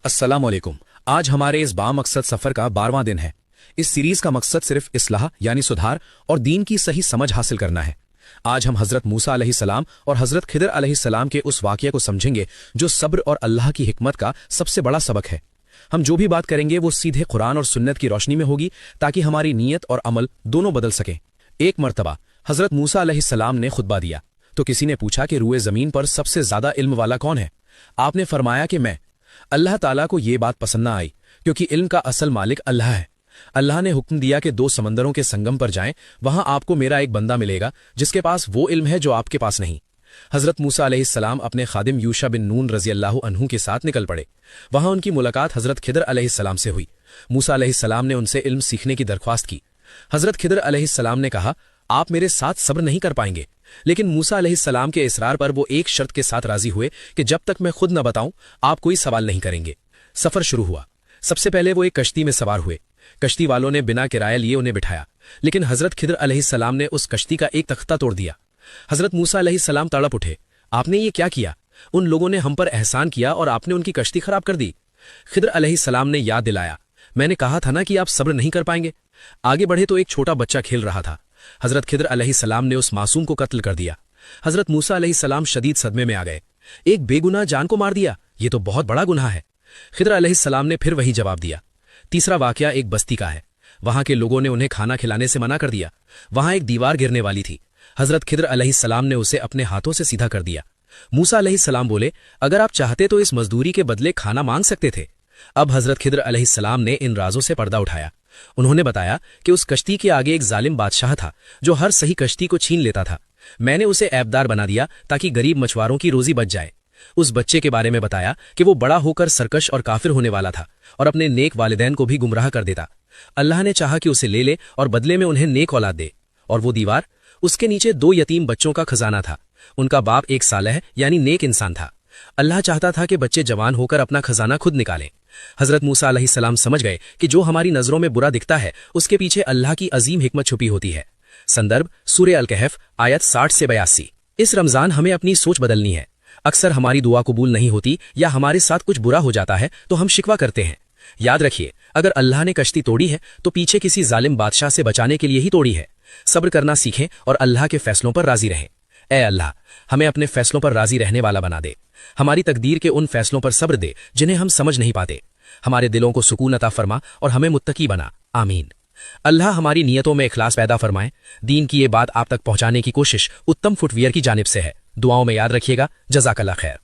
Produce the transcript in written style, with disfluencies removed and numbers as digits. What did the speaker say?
अस्सलाम वालेकुम। आज हमारे इस बामकसद सफर का 12वां दिन है। इस सीरीज का मकसद सिर्फ इस्लाह यानी सुधार और दीन की सही समझ हासिल करना है। आज हम हजरत मूसा अलैहिस्सलाम और हजरत खिदर अलैहिस्सलाम के उस वाकये को समझेंगे जो सब्र और अल्लाह की हिकमत का सबसे बड़ा सबक है। हम जो भी बात करेंगे वो सीधे कुरान और सुन्नत की रोशनी में होगी ताकि हमारी नीयत और अमल दोनों बदल सकें। एक मर्तबा हजरत मूसा अलैहिस्सलाम ने खुतबा दिया तो किसी ने पूछा कि रूए जमीन पर सबसे ज्यादा इल्म वाला कौन है। आपने फरमाया कि मैं। अल्लाह ताला को ये बात पसंद न आई क्योंकि इल्म का असल मालिक अल्लाह है। अल्लाह ने हुक्म दिया कि 2 समंदरों के संगम पर जाएं, वहां आपको मेरा एक बंदा मिलेगा जिसके पास वो इल्म है जो आपके पास नहीं। हजरत मूसा अलैहिस्सलाम अपने खादिम यूशा बिन नून रज़ियल्लाहु अन्हु के साथ निकल पड़े। वहां उनकी मुलाकात हजरत खिदर अलैहिस्सलाम से हुई। मूसा अलैहिस्सलाम ने उनसे इल्म सीखने की दरख्वास्त की। हजरत खिदर अलैहिस्सलाम ने कहा, आप मेरे साथ सब्र नहीं कर पाएंगे। लेकिन मूसा अलैहिस्सलाम के इसरार पर वो एक शर्त के साथ राजी हुए कि जब तक मैं खुद न बताऊं आप कोई सवाल नहीं करेंगे। सफर शुरू हुआ। सबसे पहले वो एक कश्ती में सवार हुए। कश्ती वालों ने बिना किराया लिए उन्हें बिठाया, लेकिन हजरत खिदर अलैहिस्सलाम ने उस कश्ती का एक तख्ता तोड़ दिया। हजरत मूसा अलैहिस्सलाम तड़प उठे, आपने ये क्या किया? उन लोगों ने हम पर एहसान किया और आपने उनकी कश्ती खराब कर दी। खिदर अलैहिस्सलाम ने याद दिलाया, मैंने कहा था ना कि आप सब्र नहीं कर पाएंगे। आगे बढ़े तो एक छोटा बच्चा खेल रहा था। हजरत खिदर अलैहिस्सलाम ने उस मासूम को कत्ल कर दिया। हजरत मूसा अलैहिस्सलाम शदीद सदमे में आ गए। एक बेगुनाह जान को मार दिया, ये तो बहुत बड़ा गुनाह है। खिदर अलैहिस्सलाम ने फिर वही जवाब दिया। तीसरा वाकया एक बस्ती का है। वहां के लोगों ने उन्हें खाना खिलाने से मना कर दिया। वहां एक दीवार गिरने वाली थी। हजरत खिदर अलैहिस्सलाम ने उसे अपने हाथों से सीधा कर दिया। मूसा अलैहिस्सलाम बोले, अगर आप चाहते तो इस मजदूरी के बदले खाना मांग सकते थे। अब हजरत खिदर अलैहिस्सलाम ने इन राजों से पर्दा उठाया। उन्होंने बताया कि उस कश्ती के आगे एक जालिम बादशाह था जो हर सही कश्ती को छीन लेता था। मैंने उसे ऐबदार बना दिया ताकि गरीब मछुआरों की रोजी बच जाए। उस बच्चे के बारे में बताया कि वो बड़ा होकर सरकश और काफिर होने वाला था और अपने नेक वालिदैन को भी गुमराह कर देता। अल्लाह ने चाहा कि उसे ले ले और बदले में उन्हें नेक औलाद दे। और वो दीवार, उसके नीचे 2 यतीम बच्चों का खजाना था। उनका बाप एक सालेह यानी नेक इंसान था। अल्लाह चाहता था कि बच्चे जवान होकर अपना खजाना खुद निकालें। हजरत मूसा अलैहिस्सलाम समझ गए कि जो हमारी नजरों में बुरा दिखता है उसके पीछे अल्लाह की अजीम हिकमत छुपी होती है। संदर्भ सूरह अल-कहफ आयत 60 से 82। इस रमजान हमें अपनी सोच बदलनी है। अक्सर हमारी दुआ कबूल नहीं होती या हमारे साथ कुछ बुरा हो जाता है तो हम शिकवा करते हैं। याद रखिए, अगर अल्लाह ने कश्ती तोड़ी है तो पीछे किसी जालिम बादशाह से बचाने के लिए ही तोड़ी है। सब्र करना सीखें और अल्लाह के फैसलों पर राजी रहें। ऐ अल्लाह, हमें अपने फैसलों पर राजी रहने वाला बना दे। हमारी तकदीर के उन फैसलों पर सब्र दे जिन्हें हम समझ नहीं पाते। हमारे दिलों को सुकून अता फरमा और हमें मुत्तकी बना। आमीन। अल्लाह हमारी नियतों में इखलास पैदा फरमाए। दीन की ये बात आप तक पहुंचाने की कोशिश उत्तम फुटवियर की जानिब से है। दुआओं में याद रखिएगा। जज़ाकल्लाह खैर।